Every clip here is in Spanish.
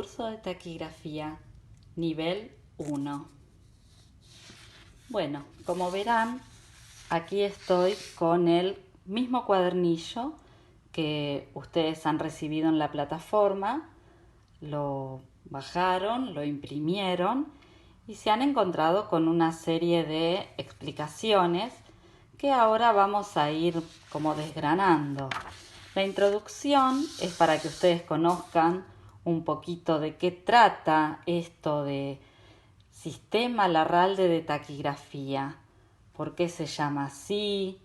Curso de taquigrafía, nivel 1. Bueno, como verán, aquí estoy con el mismo cuadernillo que ustedes han recibido en la plataforma. Lo bajaron, lo imprimieron y se han encontrado con una serie de explicaciones que ahora vamos a ir como desgranando. La introducción es para que ustedes conozcan un poquito de qué trata esto de Sistema Larralde de Taquigrafía, por qué se llama así,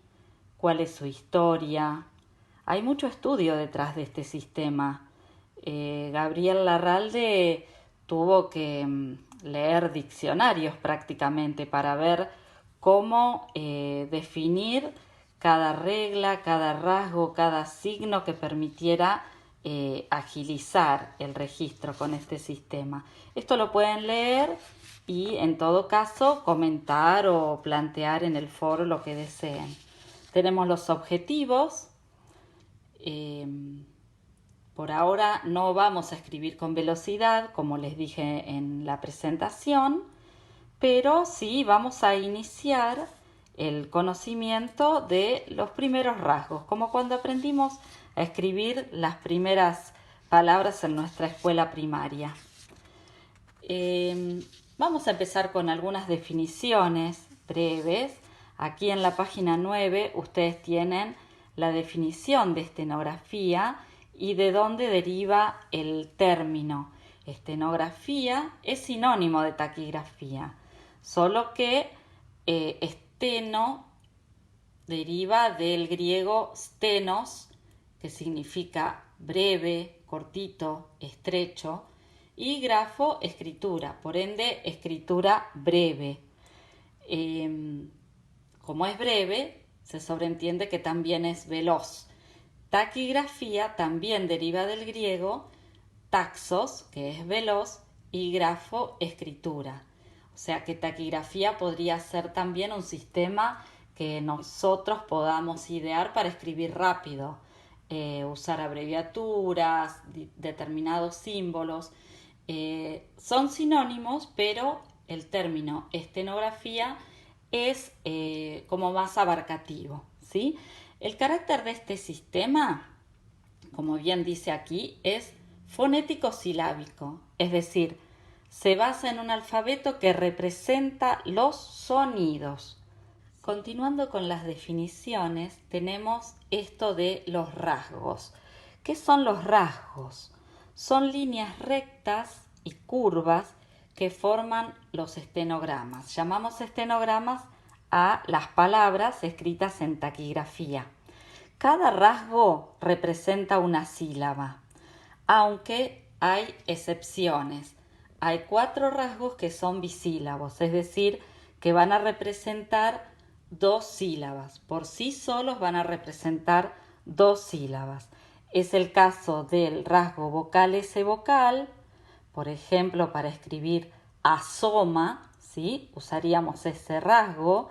cuál es su historia. Hay mucho estudio detrás de este sistema. Gabriel Larralde tuvo que leer diccionarios prácticamente para ver cómo definir cada regla, cada rasgo, cada signo que permitiera agilizar el registro con este sistema. Esto lo pueden leer y en todo caso comentar o plantear en el foro lo que deseen. Tenemos los objetivos. Por ahora no vamos a escribir con velocidad, como les dije en la presentación, pero sí vamos a iniciar el conocimiento de los primeros rasgos, como cuando aprendimos a escribir las primeras palabras en nuestra escuela primaria. Vamos a empezar con algunas definiciones breves. Aquí en la página 9 ustedes tienen la definición de estenografía y de dónde deriva el término. Estenografía es sinónimo de taquigrafía, solo que esteno deriva del griego stenos, que significa breve, cortito, estrecho, y grafo, escritura, por ende, escritura breve. Como es breve, se sobreentiende que también es veloz. Taquigrafía también deriva del griego taxos, que es veloz, y grafo, escritura. O sea que taquigrafía podría ser también un sistema que nosotros podamos idear para escribir rápido, usar abreviaturas, determinados símbolos. Son sinónimos, pero el término estenografía es como más abarcativo, ¿sí? El carácter de este sistema, como bien dice aquí, es fonético-silábico, es decir, se basa en un alfabeto que representa los sonidos. Continuando con las definiciones, tenemos esto de los rasgos. ¿Qué son los rasgos? Son líneas rectas y curvas que forman los estenogramas. Llamamos estenogramas a las palabras escritas en taquigrafía. Cada rasgo representa una sílaba, aunque hay excepciones. Hay 4 rasgos que son bisílabos, es decir, que van a representar 2 sílabas. Por sí solos van a representar 2 sílabas. Es el caso del rasgo vocal S vocal, por ejemplo, para escribir asoma, ¿sí? Usaríamos ese rasgo.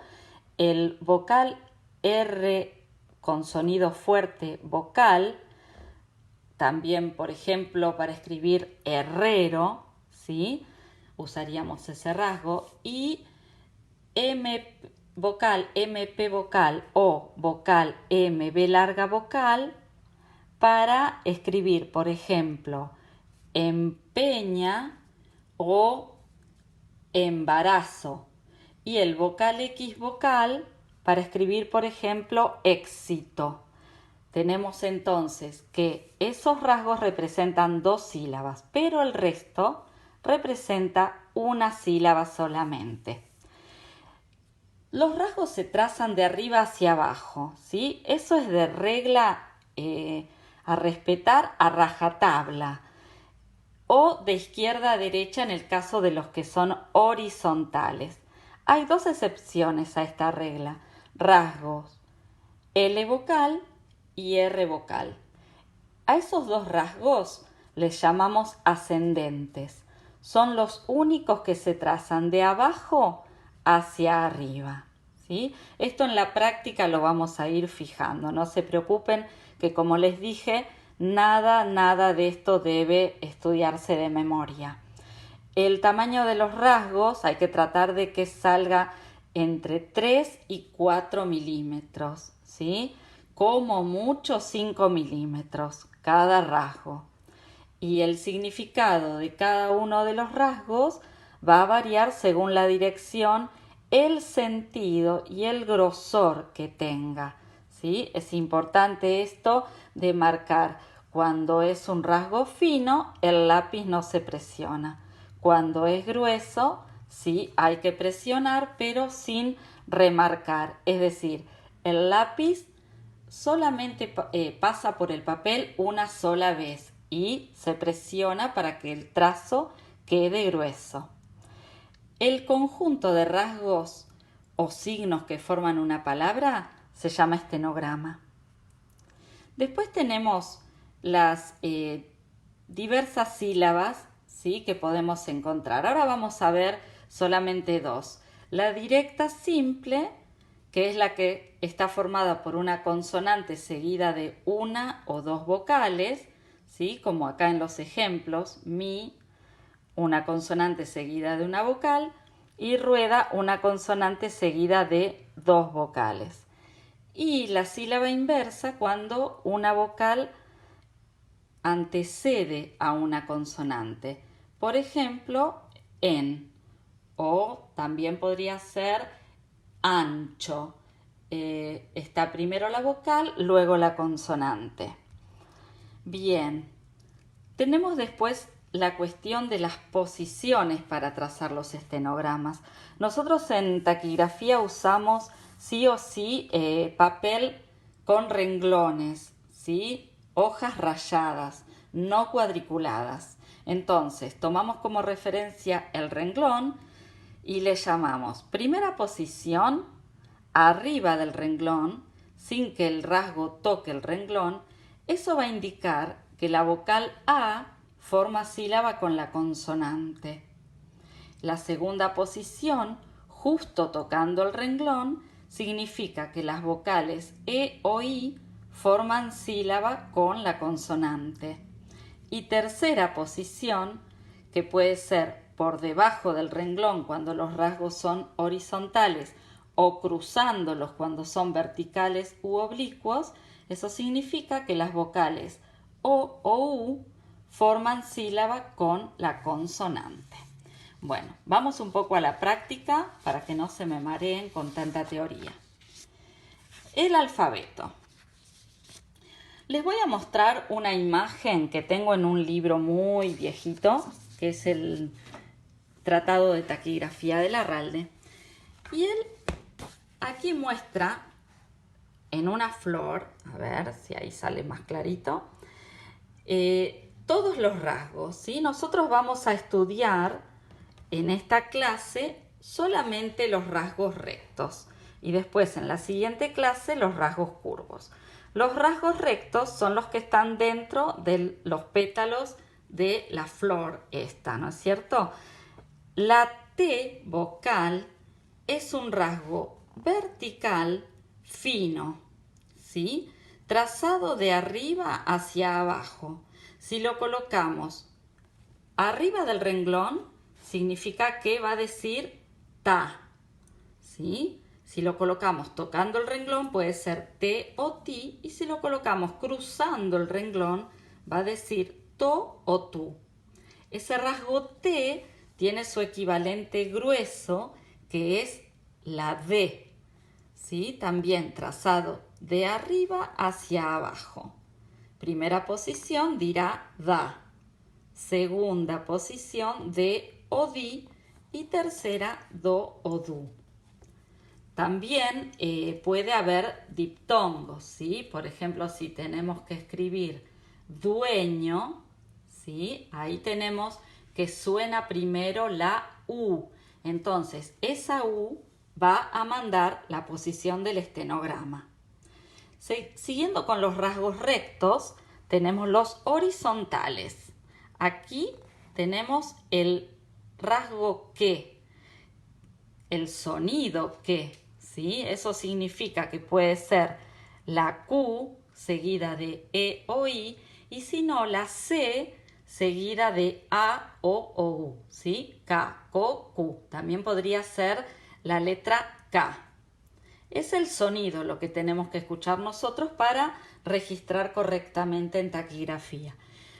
El vocal R con sonido fuerte vocal, también, por ejemplo, para escribir herrero, ¿sí? Usaríamos ese rasgo. Y vocal MP vocal o vocal MB larga vocal para escribir, por ejemplo, empeña o embarazo. Y el vocal X vocal para escribir, por ejemplo, éxito. Tenemos entonces que esos rasgos representan 2 sílabas, pero el resto representa una sílaba solamente. Los rasgos se trazan de arriba hacia abajo, ¿sí? Eso es de regla a respetar a rajatabla, o de izquierda a derecha en el caso de los que son horizontales. Hay 2 excepciones a esta regla: rasgos L vocal y R vocal. A esos 2 rasgos les llamamos ascendentes. Son los únicos que se trazan de abajo hacia arriba, ¿sí? Esto en la práctica lo vamos a ir fijando. No se preocupen que, como les dije, nada de esto debe estudiarse de memoria. El tamaño de los rasgos hay que tratar de que salga entre 3 y 4 milímetros, ¿sí? Como mucho 5 milímetros cada rasgo. Y el significado de cada uno de los rasgos va a variar según la dirección, el sentido y el grosor que tenga, ¿sí? Es importante esto de marcar. Cuando es un rasgo fino, el lápiz no se presiona. Cuando es grueso, sí hay que presionar, pero sin remarcar. Es decir, el lápiz solamente pasa por el papel una sola vez y se presiona para que el trazo quede grueso. El conjunto de rasgos o signos que forman una palabra se llama estenograma. Después tenemos las diversas sílabas, ¿sí?, que podemos encontrar. Ahora vamos a ver solamente dos. La directa simple, que es la que está formada por una consonante seguida de una o dos vocales, ¿sí?, como acá en los ejemplos, mi, una consonante seguida de una vocal, y rueda, una consonante seguida de dos vocales. Y la sílaba inversa, cuando una vocal antecede a una consonante. Por ejemplo, en, o también podría ser ancho. Está primero la vocal, luego la consonante. Bien, tenemos después la cuestión de las posiciones para trazar los estenogramas. Nosotros en taquigrafía usamos sí o sí papel con renglones, ¿sí?, hojas rayadas, no cuadriculadas. Entonces, tomamos como referencia el renglón y le llamamos primera posición, arriba del renglón, sin que el rasgo toque el renglón. Eso va a indicar que la vocal A forma sílaba con la consonante. La segunda posición, justo tocando el renglón, significa que las vocales E o I forman sílaba con la consonante. Y tercera posición, que puede ser por debajo del renglón cuando los rasgos son horizontales o cruzándolos cuando son verticales u oblicuos, eso significa que las vocales O o U forman sílaba con la consonante. Bueno, vamos un poco a la práctica para que no se me mareen con tanta teoría. El alfabeto. Les voy a mostrar una imagen que tengo en un libro muy viejito, que es el Tratado de Taquigrafía de Larralde. Y él aquí muestra en una flor, a ver si ahí sale más clarito, todos los rasgos, ¿sí? Nosotros vamos a estudiar en esta clase solamente los rasgos rectos y después en la siguiente clase los rasgos curvos. Los rasgos rectos son los que están dentro de los pétalos de la flor esta, ¿no es cierto? La T vocal es un rasgo vertical fino, ¿sí?, trazado de arriba hacia abajo. Si lo colocamos arriba del renglón, significa que va a decir ta, ¿sí? Si lo colocamos tocando el renglón, puede ser te o ti, y si lo colocamos cruzando el renglón, va a decir to o tu. Ese rasgo T tiene su equivalente grueso, que es la D, ¿sí?, también trazado de arriba hacia abajo. Primera posición dirá da, segunda posición de o di y tercera do o du. También puede haber diptongos, ¿sí? Por ejemplo, si tenemos que escribir dueño, ¿sí?, ahí tenemos que suena primero la U. Entonces, esa U va a mandar la posición del estenograma. Siguiendo con los rasgos rectos, tenemos los horizontales. Aquí tenemos el rasgo que, el sonido que, ¿sí? Eso significa que puede ser la Q seguida de E o I, y si no, la C seguida de A, O, U, ¿sí? K, Ko, Ku. También podría ser la letra K. Es el sonido lo que tenemos que escuchar nosotros para registrar correctamente en taquigrafía.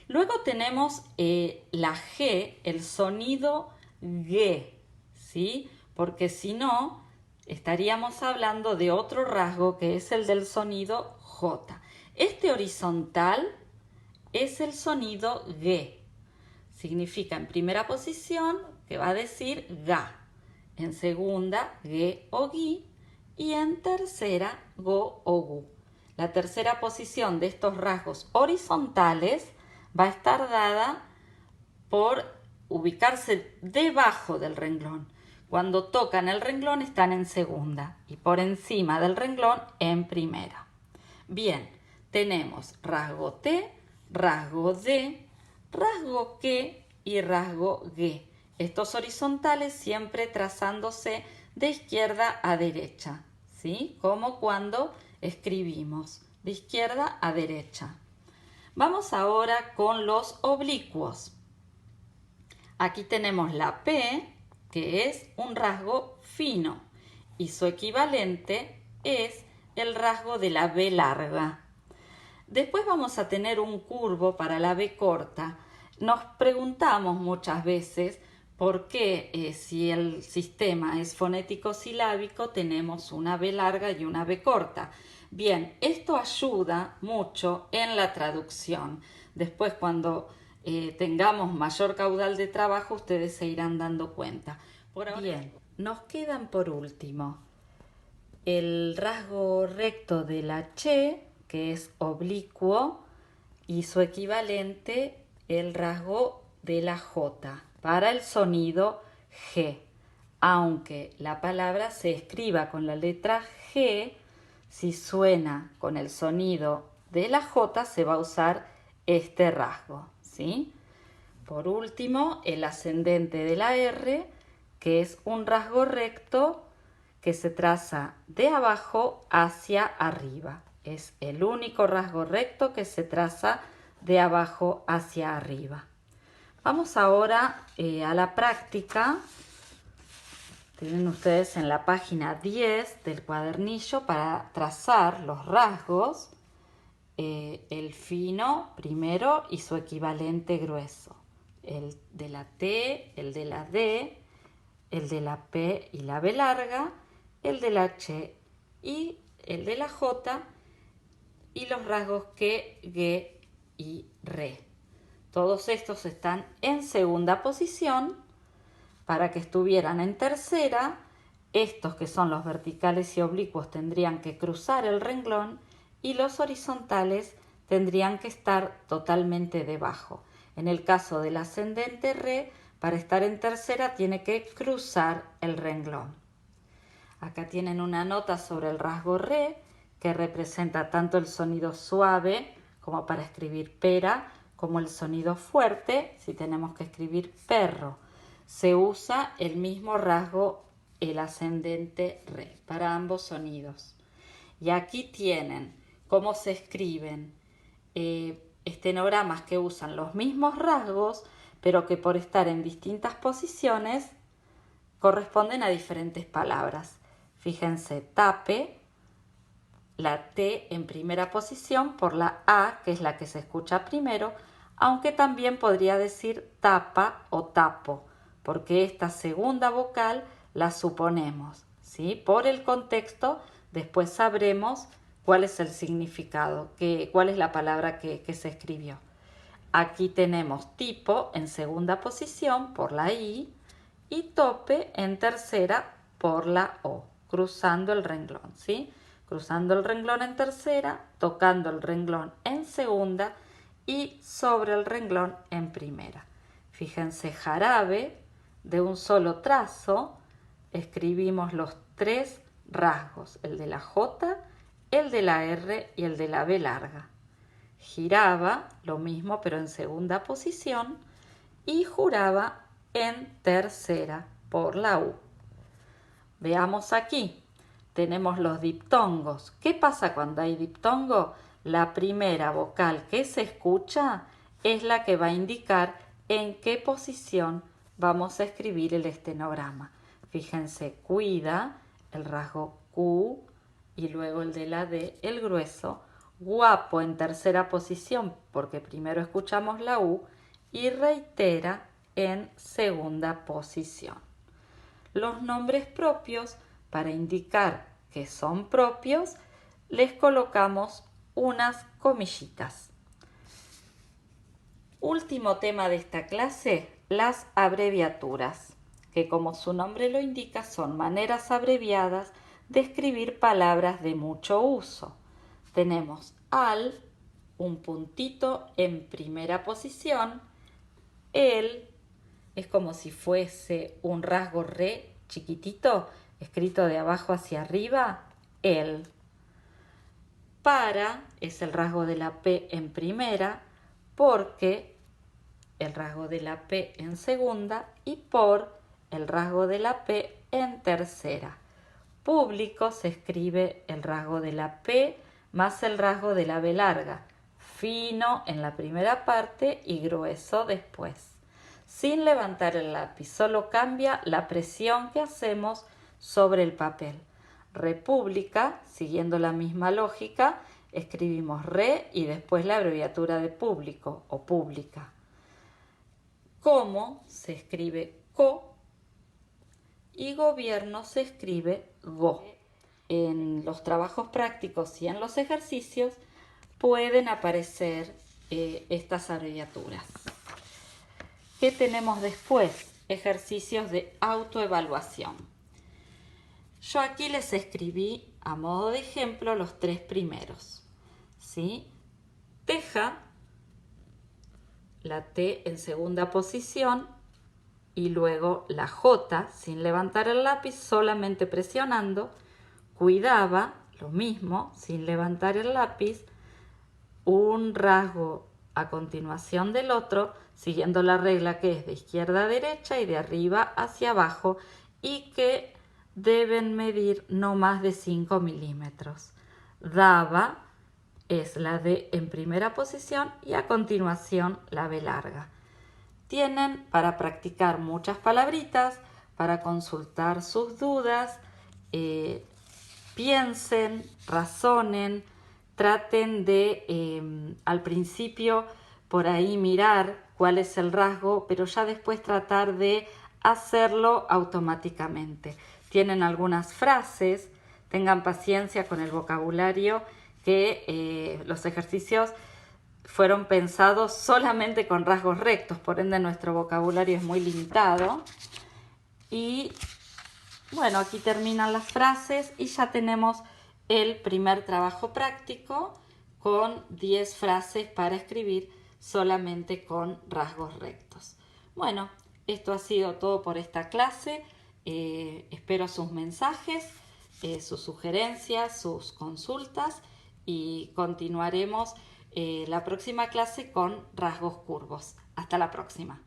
Luego tenemos la G, el sonido G, ¿sí? Porque si no, estaríamos hablando de otro rasgo que es el del sonido J. Este horizontal es el sonido G. Significa en primera posición que va a decir ga, en segunda ge o gi y en tercera go o gu. La tercera posición de estos rasgos horizontales va a estar dada por ubicarse debajo del renglón. Cuando tocan el renglón están en segunda y por encima del renglón en primera. Bien, tenemos rasgo T, rasgo D, rasgo que y rasgo G. Estos horizontales siempre trazándose de izquierda a derecha, ¿sí? Como cuando escribimos, de izquierda a derecha. Vamos ahora con los oblicuos. Aquí tenemos la P, que es un rasgo fino, y su equivalente es el rasgo de la B larga. Después vamos a tener un curvo para la B corta. Nos preguntamos muchas veces por qué si el sistema es fonético silábico tenemos una B larga y una B corta. Bien, esto ayuda mucho en la traducción. Después cuando tengamos mayor caudal de trabajo ustedes se irán dando cuenta. Bien, nos quedan por último el rasgo recto de la che, que es oblicuo, y su equivalente el rasgo de la J para el sonido G. Aunque la palabra se escriba con la letra G, si suena con el sonido de la J se va a usar este rasgo, ¿sí? Por último, el ascendente de la R, que es un rasgo recto que se traza de abajo hacia arriba. Es el único rasgo recto que se traza de abajo hacia arriba. Vamos ahora a la práctica. Tienen ustedes en la página 10 del cuadernillo para trazar los rasgos, el fino primero y su equivalente grueso. El de la T, el de la D, el de la P y la B larga, el de la H y el de la J y los rasgos que, G y Re. Todos estos están en segunda posición. Para que estuvieran en tercera, estos que son los verticales y oblicuos tendrían que cruzar el renglón y los horizontales tendrían que estar totalmente debajo. En el caso del ascendente Re, para estar en tercera tiene que cruzar el renglón. Acá tienen una nota sobre el rasgo Re, que representa tanto el sonido suave, como para escribir pera, como el sonido fuerte, si tenemos que escribir perro. Se usa el mismo rasgo, el ascendente Re, para ambos sonidos. Y aquí tienen cómo se escriben estenogramas que usan los mismos rasgos, pero que por estar en distintas posiciones corresponden a diferentes palabras. Fíjense, tape, la T en primera posición por la A, que es la que se escucha primero, aunque también podría decir tapa o tapo, porque esta segunda vocal la suponemos, ¿sí? Por el contexto, después sabremos cuál es el significado, cuál es la palabra que se escribió. Aquí tenemos tipo en segunda posición por la I y tope en tercera por la O, cruzando el renglón, ¿sí? Cruzando el renglón en tercera, tocando el renglón en segunda y sobre el renglón en primera. Fíjense, jarabe, de un solo trazo, escribimos los tres rasgos, el de la J, el de la R y el de la B larga. Giraba, lo mismo pero en segunda posición, y juraba en tercera por la U. Veamos aquí, tenemos los diptongos. ¿Qué pasa cuando hay diptongo? la primera vocal que se escucha es la que va a indicar en qué posición vamos a escribir el estenograma. Fíjense, cuida, el rasgo Q y luego el de la D, el grueso. Guapo en tercera posición porque primero escuchamos la U y reitera en segunda posición. Los nombres propios, para indicar que son propios, les colocamos unas comillitas. Último tema de esta clase, las abreviaturas, que como su nombre lo indica son maneras abreviadas de escribir palabras de mucho uso. Tenemos al, un puntito en primera posición, el, es como si fuese un rasgo re chiquitito, escrito de abajo hacia arriba, el. Para es el rasgo de la P en primera, porque el rasgo de la P en segunda y por el rasgo de la P en tercera. Público se escribe el rasgo de la P más el rasgo de la B larga, fino en la primera parte y grueso después. Sin levantar el lápiz, solo cambia la presión que hacemos sobre el papel. República, siguiendo la misma lógica, escribimos re y después la abreviatura de público o pública. Como se escribe co y gobierno se escribe go. En los trabajos prácticos y en los ejercicios pueden aparecer estas abreviaturas. ¿Qué tenemos después? Ejercicios de autoevaluación. Yo aquí les escribí a modo de ejemplo los 3 primeros. ¿Sí? Teja, la T en segunda posición y luego la J sin levantar el lápiz, solamente presionando. Cuidaba, lo mismo, sin levantar el lápiz, un rasgo a continuación del otro, siguiendo la regla que es de izquierda a derecha y de arriba hacia abajo y que deben medir no más de 5 milímetros. Daba es la D en primera posición y a continuación la B larga. Tienen para practicar muchas palabritas, para consultar sus dudas, piensen, razonen, traten de al principio por ahí mirar cuál es el rasgo, pero ya después tratar de hacerlo automáticamente. Tienen algunas frases, tengan paciencia con el vocabulario, que los ejercicios fueron pensados solamente con rasgos rectos, por ende nuestro vocabulario es muy limitado. Y bueno, aquí terminan las frases y ya tenemos el primer trabajo práctico con 10 frases para escribir solamente con rasgos rectos. Bueno, esto ha sido todo por esta clase. Espero sus mensajes, sus sugerencias, sus consultas y continuaremos la próxima clase con rasgos curvos. Hasta la próxima.